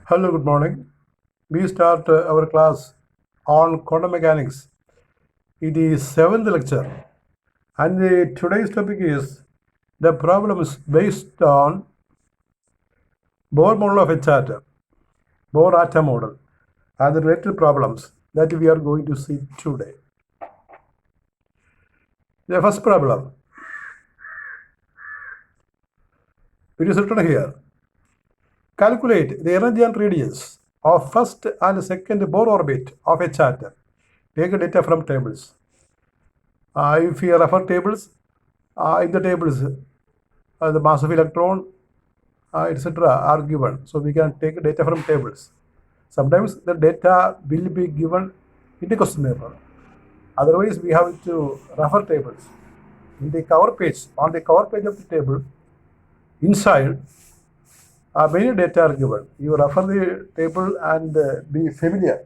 Hello, good morning. We start our class on quantum mechanics. It is seventh lecture, and today's topic is the problems based on Bohr model of H atom, Bohr atom model, and the related problems that we are going to see today. The first problem, it is written here. Calculate the energy and radius of first and second Bohr orbit of H atom. Take data from tables. If you refer tables, in the tables, the mass of electron, etc. are given. So we can take data from tables. Sometimes the data will be given in the question paper. Otherwise, we have to refer tables. In the cover page, on the cover page of the table, inside, many data are given. You refer the table and be familiar.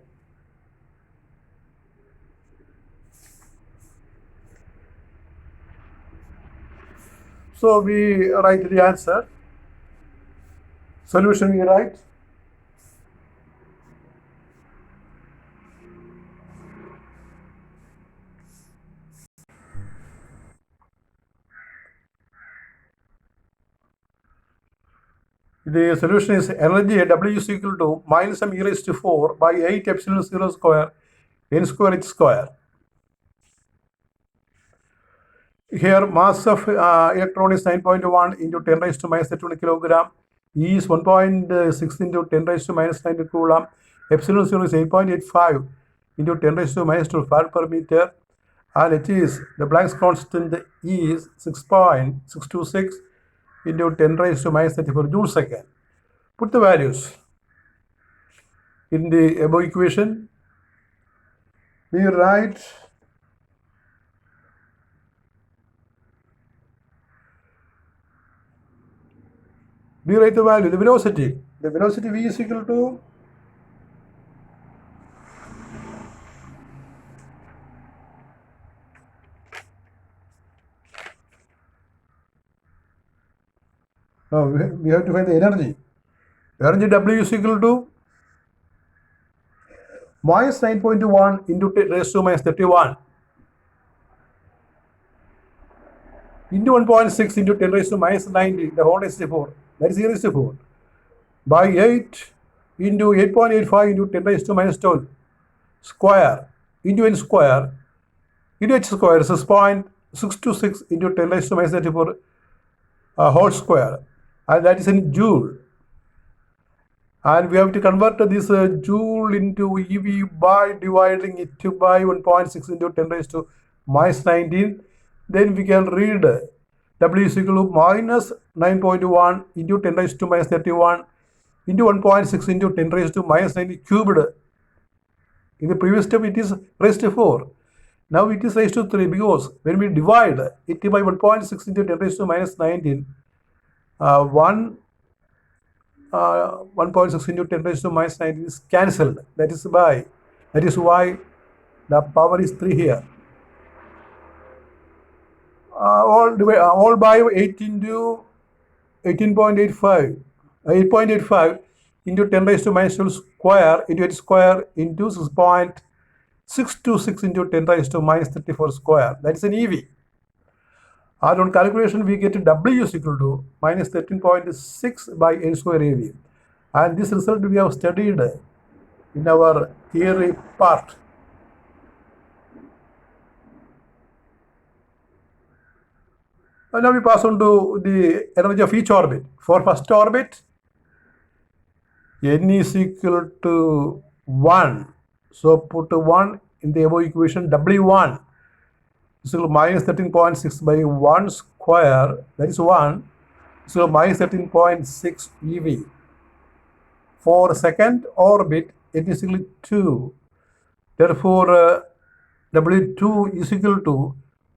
So we write the answer. Solution we write. The solution is energy W is equal to minus m e raised to 4 by 8 epsilon 0 square n square h square. Here mass of electron is 9.1 into 10 raised to minus 31 kilogram. E is 1.6 into 10 raised to minus 90 coulomb. Epsilon 0 is 8.85 into 10 raised to minus 12 farad per meter. And it is the Planck's constant E is 6.626 into 10 raised to minus 34 joule second. Put the values in the above equation. We write the value, the velocity. The velocity V is equal to we have to find the energy. Energy W is equal to minus 9.1 into 10 raised to minus 31 into 1.6 into 10 raised to minus 90, the whole raised to 4, that is e raised to 4, by 8 into 8.85 into 10 raised to minus 12 square into n square into h square, 6.626 into 10 raised to minus 34 whole square, and that is in joule. And we have to convert this joule into EV by dividing it by 1.6 into 10 raised to minus 19. Then we can read W is equal to minus 9.1 into 10 raised to minus 31 into 1.6 into 10 raised to minus 90 cubed. In the previous step, it is raised to 4. Now it is raised to 3 because when we divide it by 1.6 into 10 raised to minus 19, 1.6 into 10 raised to minus 19 is cancelled. That is why the power is 3 here. All by 8 into 8.85 into 10 raised to minus 12 square into h square into 6.626 into 10 raised to minus 34 square. That is an EV. And on calculation, we get W is equal to minus 13.6 by n square AV. And this result we have studied in our theory part. And now we pass on to the energy of each orbit. For first orbit, n is equal to 1. So put 1 in the above equation. W1 is equal to minus 13.6 by 1 square, that is 1. So minus 13.6 EV. For second orbit, it is equal to 2. Therefore, W2 is equal to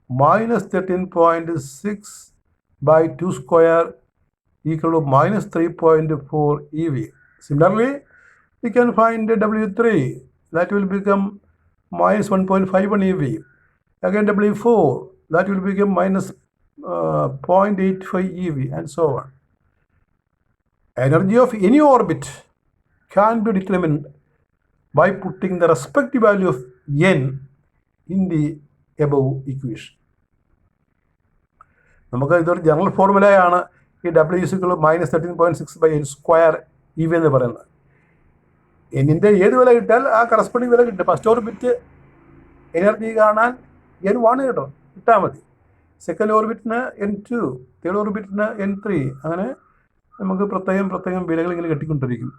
minus 13.6 by 2 square equal to minus 3.4 EV. Similarly, we can find W3. That will become minus 1.51 EV. Again, W4, that will become minus 0.85 EV, and so on. Energy of any orbit can be determined by putting the respective value of n in the above equation. നമുക്ക് ഇതൊരു general ഫോർമുലയാണ് ഈ W=-13.6/n² എന്ന് പറയുന്നത്. എന്നിൻ്റെ ഏത് വില കിട്ടാൽ ആ corresponding വില കിട്ടും. ഫസ്റ്റ് ഓർബിറ്റ് എനർജി കാണാൻ n1 കിട്ടാൽ മതി. സെക്കൻഡ് ഓർബിറ്റിന് n2, തേർഡ് ഓർബിറ്റിന് n3, അങ്ങനെ നമുക്ക് പ്രത്യേകം വിലകൾ ഇങ്ങനെ കിട്ടിക്കൊണ്ടിരിക്കും.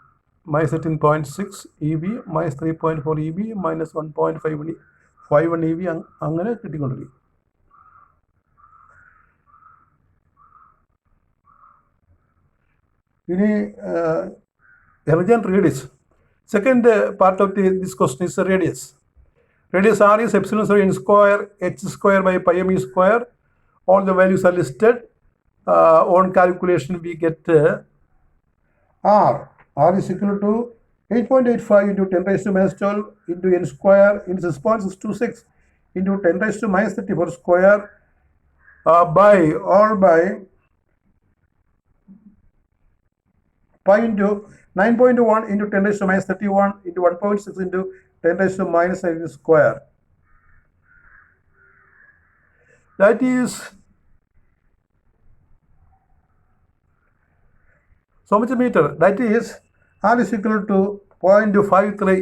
-13.6 EV, -3.4 EV, -1.51 EV, അങ്ങനെ കിട്ടിക്കൊണ്ടിരിക്കും. ഇനി energy and radius. Second part of this question is radius. Radius r is epsilon 0 n square h²/πme². All the values are listed. On calculation we get r is equal to 8.85 into 10⁻⁻12 into n² into 6.626 into 10⁻⁻34² by pi into 9.1 into 10⁻31 into 1.6 into 10⁻⁻². That is so much meter. That is r is equal to 0.53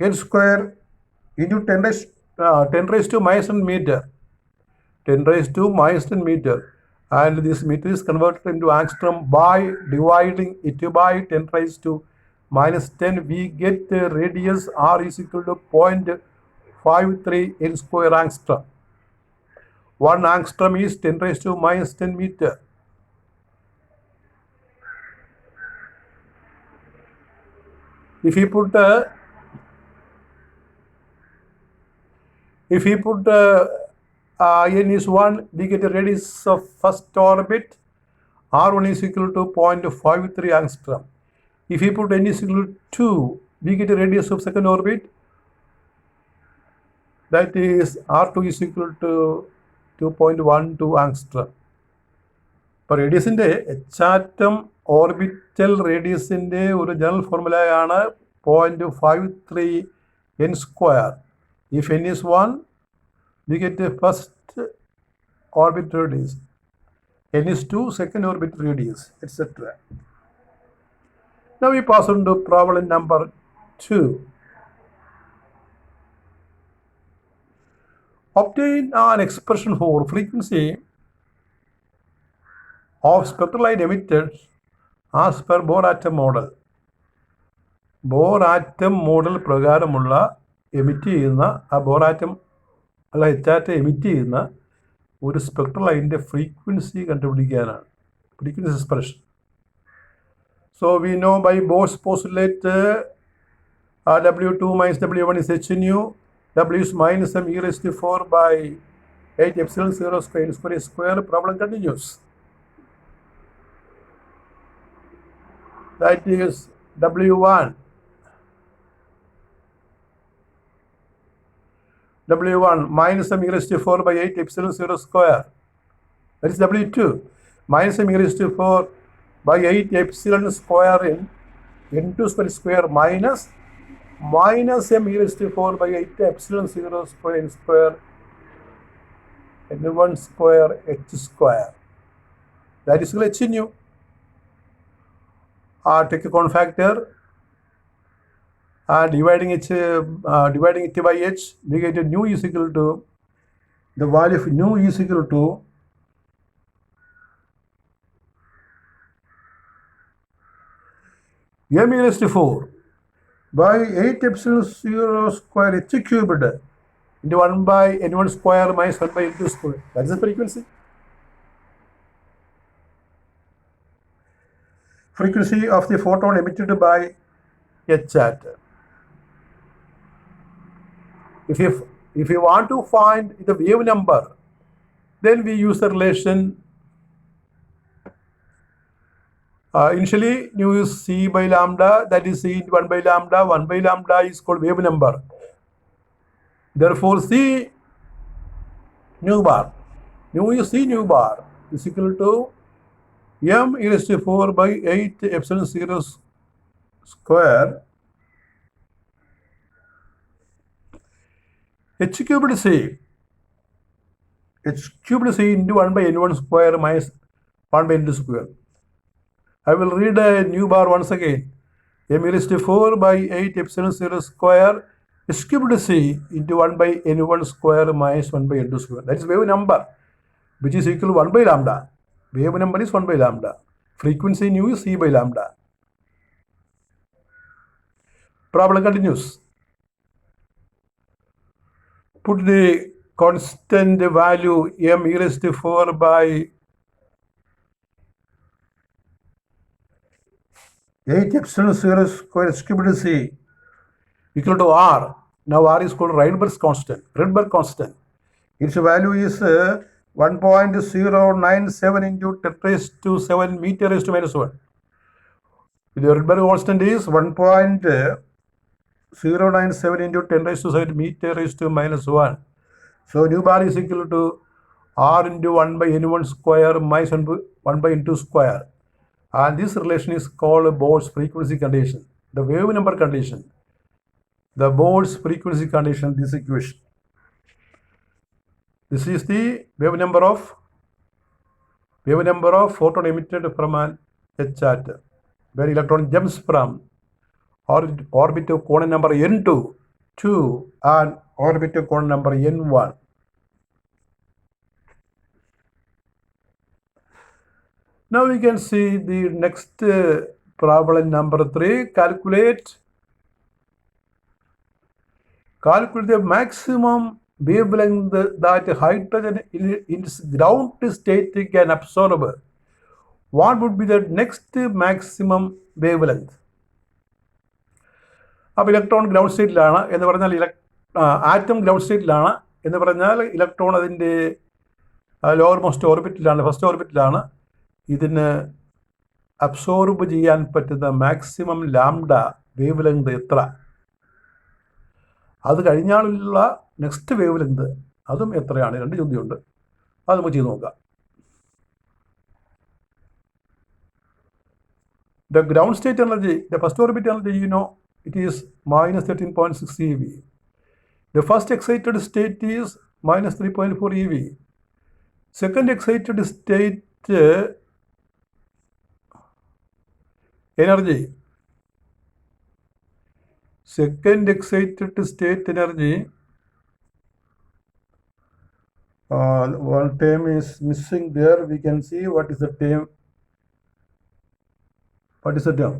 n² into 10⁻⁻10 meter. 10⁻⁻10 meter. And this meter is converted into angstrom by dividing it by 10⁻⁻10. We get the radius r is equal to 0.53 n² angstrom. 1 angstrom is 10⁻⁻10 meter. If we put n is 1, we get the radius of first orbit. R1 is equal to 0.53 angstrom. If we put n is equal to 2, we get the radius of second orbit. That is R2 is equal to 2.12 angstrom. ഇപ്പോൾ റേഡിയസിൻ്റെ എച്ചാറ്റം orbital റേഡിയസിൻ്റെ ഒരു general ഫോർമുലയാണ് 0.53 n². If n is 1, we get the first orbit radius. N is 2, second orbit radius, etc. Now we pass on to problem number 2. Obtain an expression for frequency of spectral light emitted as per Bohr atom model. Bohr atom model പ്രകാരമുള്ള emit ചെയ്യുന്ന ആ bore atom അല്ല എച്ചാറ്റം emit ചെയ്യുന്ന ഒരു spectral ലൈറ്റിൻ്റെ frequency കണ്ടുപിടിക്കാനാണ് frequency expression. So we know by Bohr's postulate W2 minus W1 is h nu. W is minus m e⁻⁴ by 8 epsilon 0 square. Problem continues. That is W1 minus m e⁻⁴ by 8 epsilon 0 square. That is W2 minus m e⁻⁴ by 8 epsilon square in n2 square minus m e⁻⁴ by 8 epsilon 0 square n square n1 square h². That is h nu. Take a confactor and dividing it by h, we get a nu is equal to the value of nu is equal to m e⁻⁴ by 8 epsilon 0 square h cubed into 1 by n1 square minus 1 by n2 square. That is the frequency. Frequency of the photon emitted by h atom. If you want to find the wave number, then we use the relation. Initially, nu is c by lambda, that is c into 1 by lambda. 1 by lambda is called wave number. Therefore, c nu bar is c nu bar is equal to m e raised to 4 by 8 epsilon 0 square h cubed c into 1 by n1 square minus 1 by n2 square. I will read a new bar once again. M e raised to 4 by 8 epsilon 0 square h cubed c into 1 by n1 square minus 1 by n2 square. That is wave number, which is equal to 1 by lambda. Wave number is 1 by lambda. Frequency nu is c by lambda. Problem continues. Put the constant value m e raised to 4 by 8 epsilon 0 square h cubed c equal to r. Now r is called Rydberg's constant. Its value is 1.097 into 10 raised to 7 meter raised to minus 1. The Rydberg constant is 1.097 into 10 raised to 7 meter raised to minus 1. So nu bar is equal to r into 1 by n1 square minus 1 by n2 square. And this relation is called Bode's frequency condition, the wave number condition. The Bode's frequency condition, this equation. This is the wave number of photon emitted from an H atom, where electron jumps from orbit to Coulomb number n2 to an orbit to Coulomb number n1. Now we can see the next problem number 3. Calculate the maximum wavelength that hydrogen in its ground state can absorb. What would be the next maximum wavelength? അപ്പോൾ electron ground സ്റ്റേറ്റിലാണ് എന്ന് പറഞ്ഞാൽ atom ground സ്റ്റേറ്റിലാണ് എന്ന് പറഞ്ഞാൽ electron അതിൻ്റെ lower most ഓർബിറ്റിലാണ്, first ഓർബിറ്റിലാണ്. ഇതിന് absorb ചെയ്യാൻ പറ്റുന്ന maximum lambda wave length എത്ര? അത് കഴിഞ്ഞാലുള്ള നെക്സ്റ്റ് വേവ് ലെങ്ത് അതും എത്രയാണ്? 2 ചോദ്യമുണ്ട്, അത് നമുക്ക് ചെയ്ത് നോക്കാം. The ground state energy, the first orbit energy, it is minus 13.6 eV. The first excited state is minus 3.4 eV. Second excited state energy. Second excited state energy. One term is missing there. We can see what is the term. What is the term?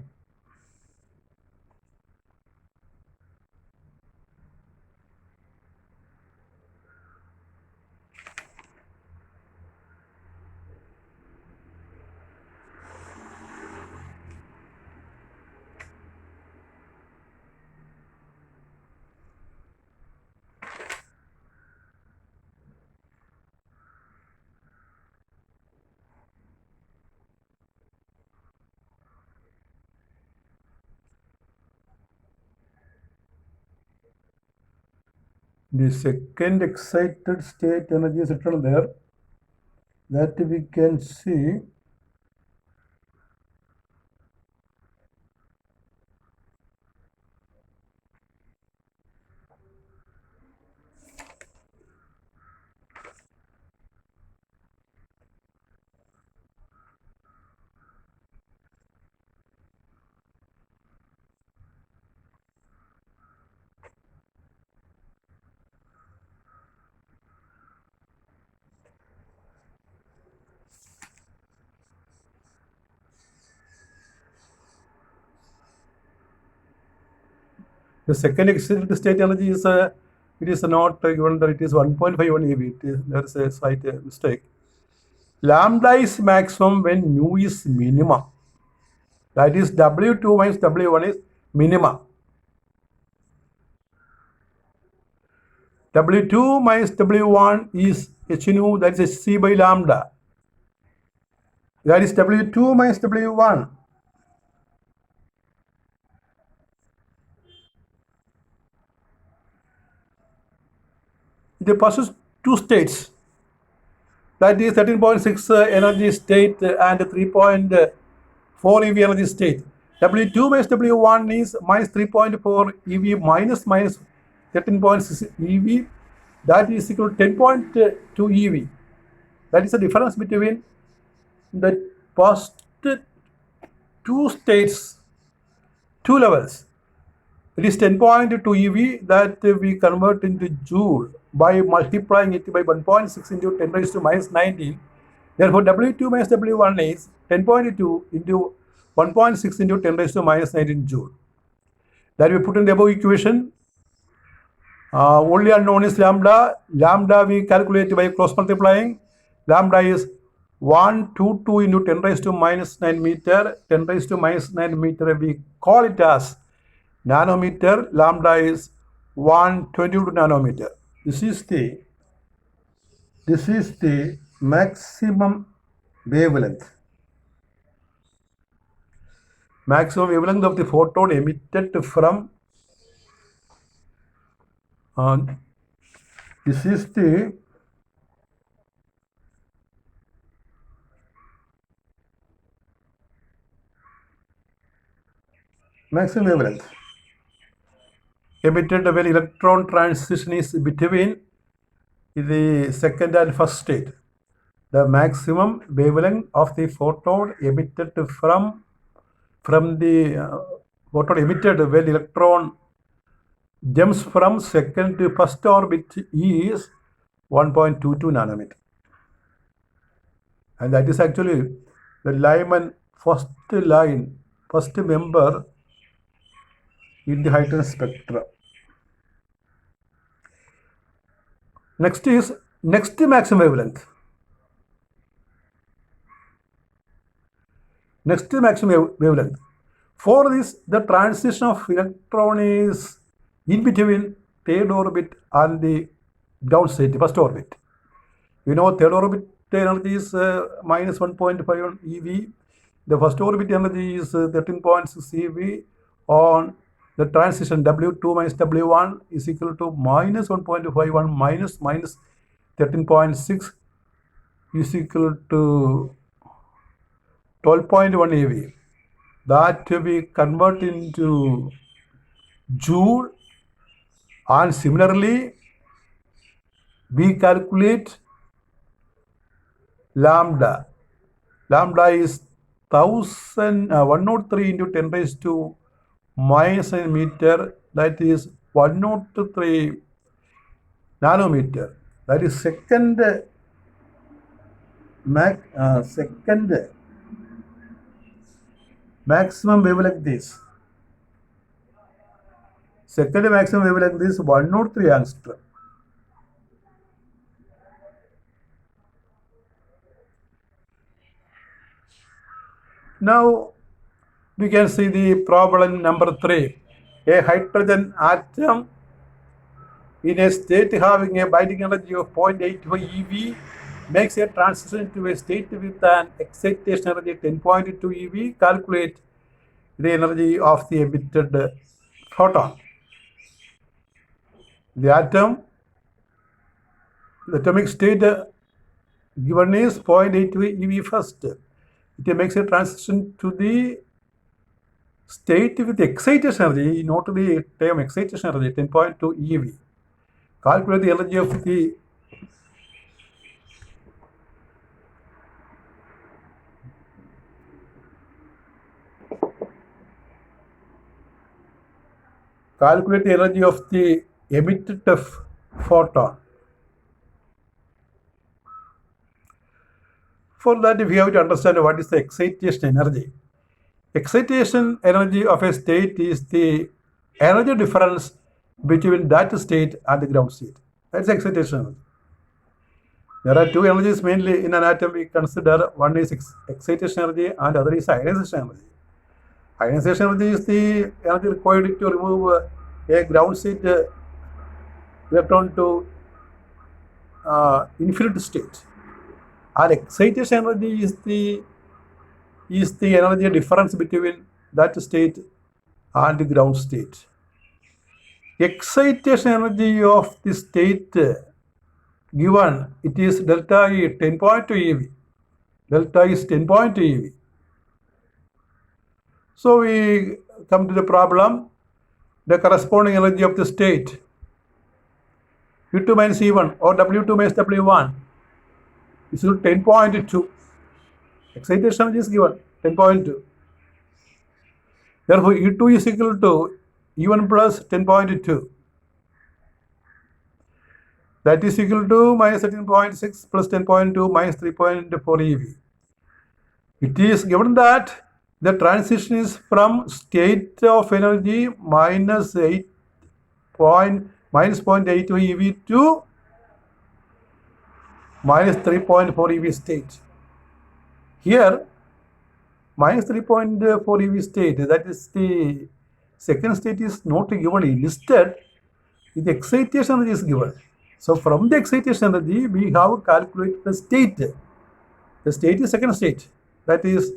The second excited state energy is written there, that we can see. The second excited state energy is it is not given that it is 1.51 eV. There is a slight mistake. Lambda is maximum when nu is minimum. That is W2 minus W1 is minimum. W2 minus W1 is h nu, that is hc by lambda. That is W2 minus W1. It possesses two states. that is 13.6 energy state and 3.4 EV energy state. W2 minus W1 is minus 3.4 EV minus 13.6 EV. That is equal to 10.2 EV. That is the difference between the first two states, two levels. It is 10.2 EV that we convert into joule by multiplying it by 1.6 into 10 raised to minus 19. Therefore, W2 minus W1 is 10.2 into 1.6 into 10 raised to minus 19 joule. That we put in the above equation. Only unknown is lambda. Lambda we calculate by cross multiplying. Lambda is 122 into 10 raised to minus 9 meter. 10 raised to minus 9 meter, we call it as nanometer. Lambda is 122 nanometer. This is the maximum wavelength. Maximum wavelength of the photon emitted from this is the maximum wavelength emitted when electron transition is between the second and first state. The maximum wavelength of the photon emitted from the photon emitted when electron jumps from second to first orbit is 1.22 nanometer. And that is actually the Lyman first member in the hydrogen spectrum. Next maximum wavelength. Next maximum wavelength. For this, the transition of electron is in between third orbit and the ground state, first orbit. You know, third orbit energy is minus 1.51 EV. The first orbit energy is 13.6 EV. On the transition, W2 minus W1 is equal to minus 1.51 minus 13.6 is equal to 12.1 EV. That we convert into joule, and similarly we calculate lambda. Lambda is 103 into 10 raised to minus 9 meter. That is 103 nanometer. That is second maximum wavelength is. Second maximum wavelength is 103 angstrom. Now we can see the problem number 3. A hydrogen atom in a state having a binding energy of 0.85 eV makes a transition to a state with an excitation energy 10.2 eV. Calculate the energy of the emitted photon. The atomic state given is 0.82 eV first. It makes a transition to the state with excitation energy, not the term excitation energy, 10.2 eV. Calculate the energy of the emitted photon. For that, we have to understand what is the excitation energy. Excitation energy of a state is the energy difference between that state and the ground state. That's excitation energy. There are two energies mainly in an atom we consider. One is excitation energy and other is ionization energy. Ionization energy is the energy required to remove a ground state electron to infinite state. And excitation energy is the energy difference between that state and the ground state. Excitation energy of the state given it is delta E 10.2 eV. Delta is 10.2 eV. So we come to the problem, the corresponding energy of the state U2 minus E1 or W2 minus W1 is equal to 10.2. Excitation energy is given 10.2. Therefore, E2 is equal to E1 plus 10.2. That is equal to minus 13.6 plus 10.2 minus 3.4 eV. It is given that the transition is from state of energy minus 0.82 eV to minus 3.4 eV state. Here, minus 3.4 eV state, that is the second state, is not given listed. The excitation energy is given. So from the excitation energy, we have calculated the state. The state is second state, that is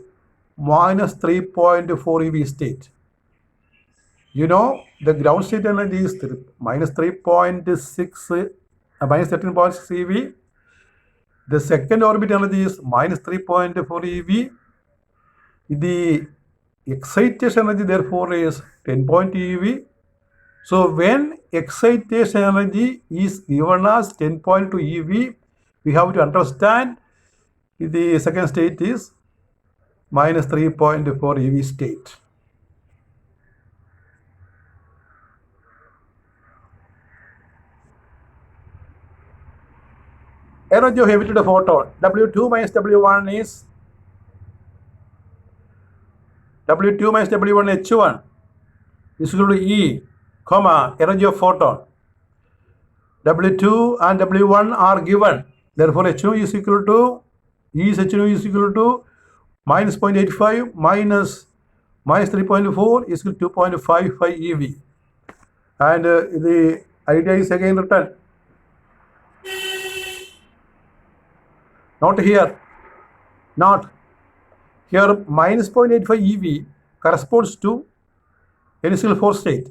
minus 3.4 eV state. You know, the ground state energy is minus 3.6, minus 13.6 eV. The second orbit energy is minus 3.4 eV. The excitation energy therefore is 10.2 eV. So when excitation energy is given as 10.2 eV, we have to understand the second state is minus 3.4 eV state. Energy of emitted photon W2 minus W1 is W2 minus W1 H1 is equal to E, comma, energy of photon. W2 and W1 are given. Therefore, H2 is equal to, E is H2 is equal to minus 0.85 minus 3.4 is equal to 2.55 eV. And the idea is again written. Not here. Not. Here, minus 0.85 eV corresponds to initial 4 state.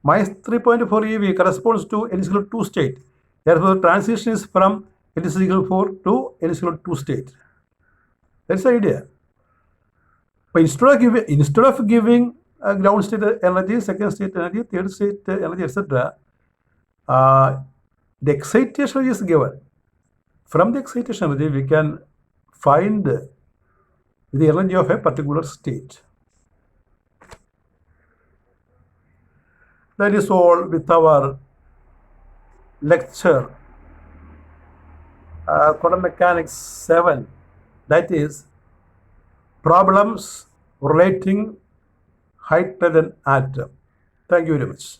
Minus 3.4 eV corresponds to initial 2 state. Therefore, transition is from initial 4 to initial 2 state. That's the idea. But instead of giving ground state energy, second state energy, third state energy, etc., the excitation is given. From the excitation energy, we can find the energy of a particular state. That is all with our lecture, Quantum Mechanics 7, that is problems relating hydrogen atom. Thank you very much.